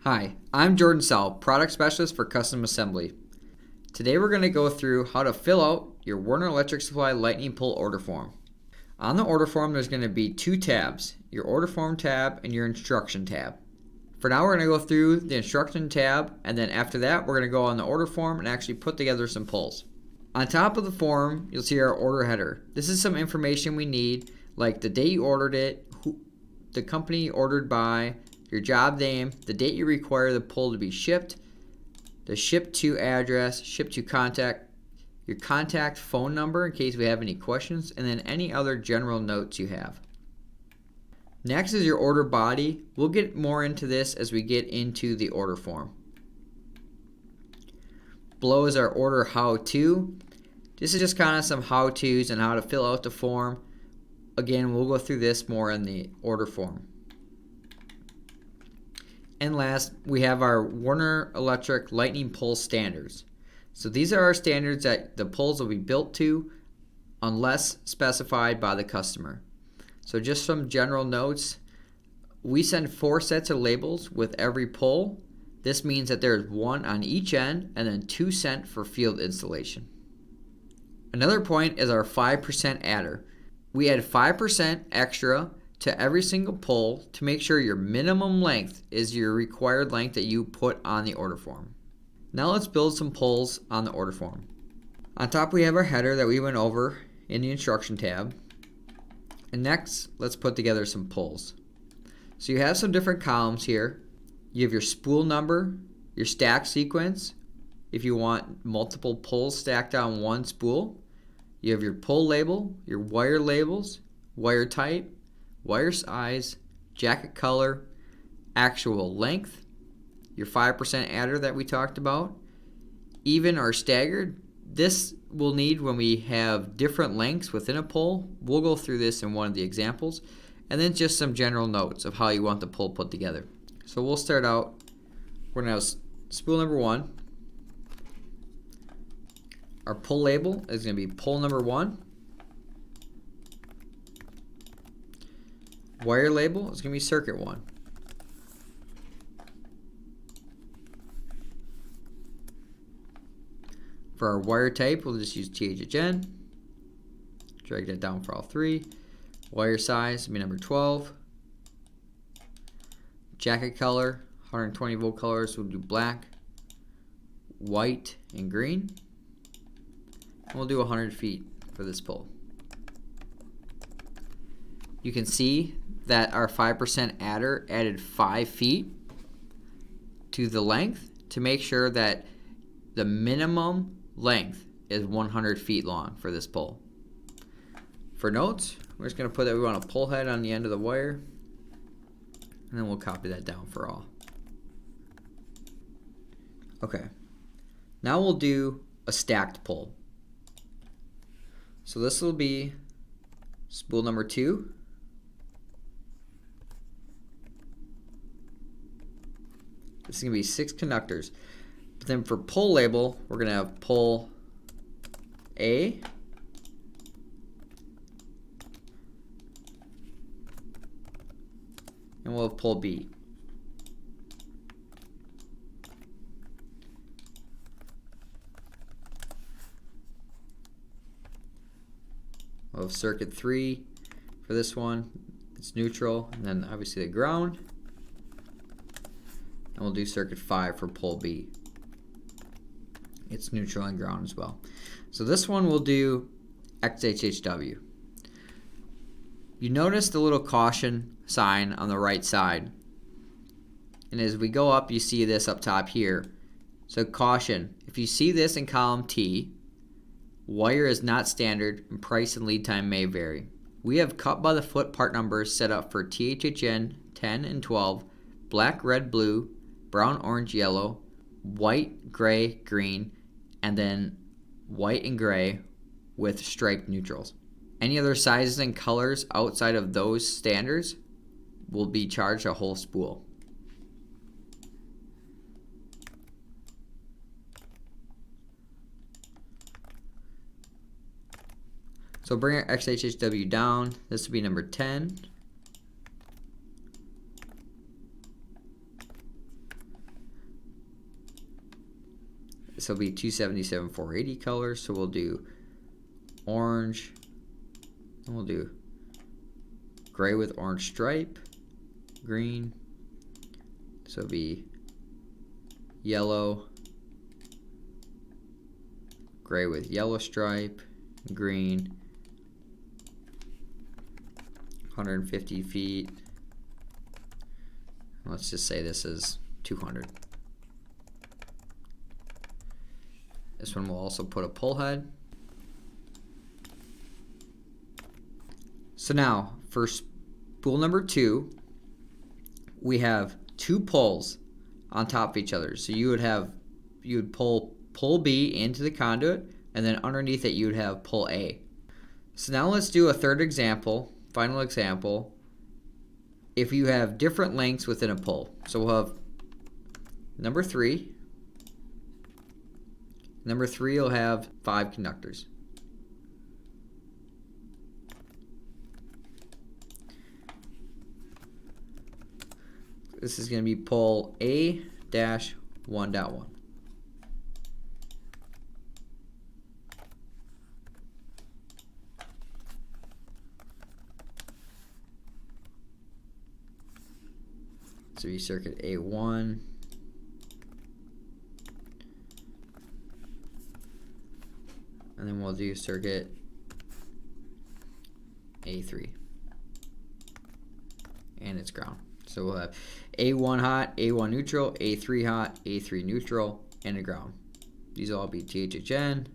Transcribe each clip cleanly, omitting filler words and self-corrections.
Hi, I'm Jordan Sell, Product Specialist for Custom Assembly. Today we're going to go through how to fill out your Werner Electric Supply Lightning Pull order form. On the order form there's going to be two tabs, your order form tab and your instruction tab. For now we're going to go through the instruction tab, and then after that we're going to go on the order form and actually put together some pulls. On top of the form you'll see our order header. This is some information we need, like the date you ordered it, the company you ordered by, your job name, the date you require the pull to be shipped, the ship to address, ship to contact, your contact phone number in case we have any questions, and then any other general notes you have. Next is your order body. We'll get more into this as we get into the order form. Below is our order how-to. This is just kind of some how-tos and how to fill out the form. Again, we'll go through this more in the order form. And last, we have our Werner Electric Lightning Pull standards. So these are our standards that the pulls will be built to unless specified by the customer. So just some general notes. We send 4 sets of labels with every pull. This means that there's 1 on each end and then 2 sent for field installation. Another point is our 5% adder. We add 5% extra to every single pull to make sure your minimum length is your required length that you put on the order form. Now let's build some pulls on the order form. On top we have our header that we went over in the instruction tab. And next, let's put together some pulls. So you have some different columns here. You have your spool number, your stack sequence, if you want multiple pulls stacked on one spool. You have your pull label, your wire labels, wire type, wire size, jacket color, actual length, your 5% adder that we talked about, even or staggered. This we'll need when we have different lengths within a pull. We'll go through this in one of the examples, and then just some general notes of how you want the pull put together. So we'll start out, we're going to have spool number 1. Our pull label is going to be pull number 1. Wire label is going to be circuit 1. For our wire type, we'll just use THHN. Drag that down for all 3. Wire size will be number 12. Jacket color, 120 volt colors, we'll do black, white, and green. And we'll do 100 feet for this pull. You can see that our 5% adder added 5 feet to the length to make sure that the minimum length is 100 feet long for this pull. For notes, we're just going to put that we want a pull head on the end of the wire, and then we'll copy that down for all. Okay, now we'll do a stacked pull. So this will be spool number 2. This is going to be 6 conductors. But then for pull label, we're going to have pull A, and we'll have pull B. We'll have circuit 3 for this one. It's neutral, and then obviously the ground. And we'll do circuit 5 for pull B. It's neutral and ground as well. So this one we'll do XHHW. You notice the little caution sign on the right side. And as we go up, you see this up top here. So caution, if you see this in column T, wire is not standard and price and lead time may vary. We have cut by the foot part numbers set up for THHN 10 and 12, black, red, blue, brown, orange, yellow, white, gray, green, and then white and gray with striped neutrals. Any other sizes and colors outside of those standards will be charged a whole spool. So bring our XHHW down. This will be number 10. This will be 277 480 colors. So we'll do orange, and we'll do gray with orange stripe, green. So it'll be yellow, gray with yellow stripe, green. 150 feet. Let's just say this is 200. This one will also put a pull head. So now for spool number 2, we have 2 pulls on top of each other. So you would pull B into the conduit, and then underneath it you would have pull A. So now let's do a third example, final example, if you have different lengths within a pull. So we'll have number 3. Number 3 will have 5 conductors. This is going to be pull A-1.1. So you circuit A1, and then we'll do circuit A3, and it's ground. So we'll have A1 hot, A1 neutral, A3 hot, A3 neutral, and a ground. These will all be THHN.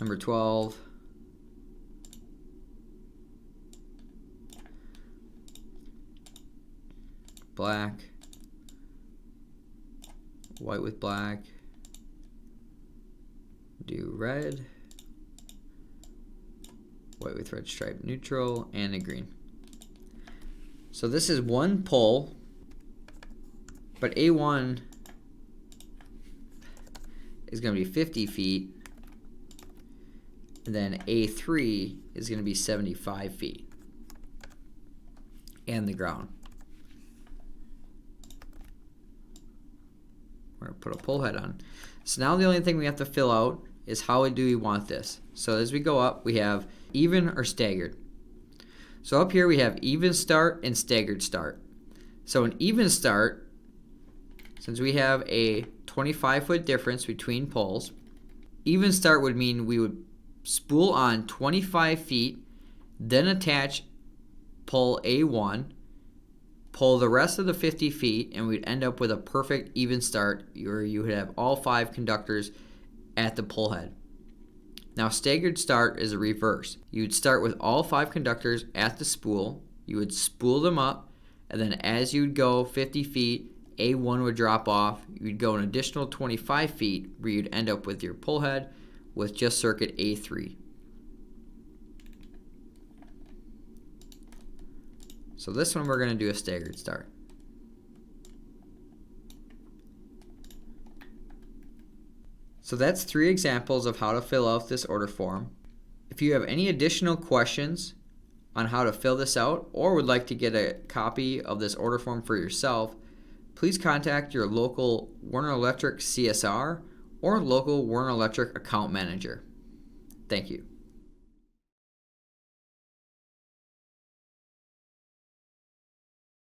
Number 12. Black, white with black, do red, white with red stripe neutral, and a green. So this is one pull, but A1 is going to be 50 feet, and then A3 is going to be 75 feet, and the ground. We're going to put a pull head on. So now the only thing we have to fill out is how do we want this. So as we go up, we have even or staggered. So up here we have even start and staggered start. So an even start, since we have a 25-foot difference between poles, even start would mean we would spool on 25 feet, then attach pull A1, pull the rest of the 50 feet, and we'd end up with a perfect even start where you would have all 5 conductors at the pull head. Now staggered start is a reverse. You would start with all 5 conductors at the spool, you would spool them up, and then as you'd go 50 feet, A1 would drop off, you'd go an additional 25 feet where you'd end up with your pull head with just circuit A3. So this one we're going to do a staggered start. So that's 3 examples of how to fill out this order form. If you have any additional questions on how to fill this out or would like to get a copy of this order form for yourself, please contact your local Werner Electric CSR or local Werner Electric account manager. Thank you.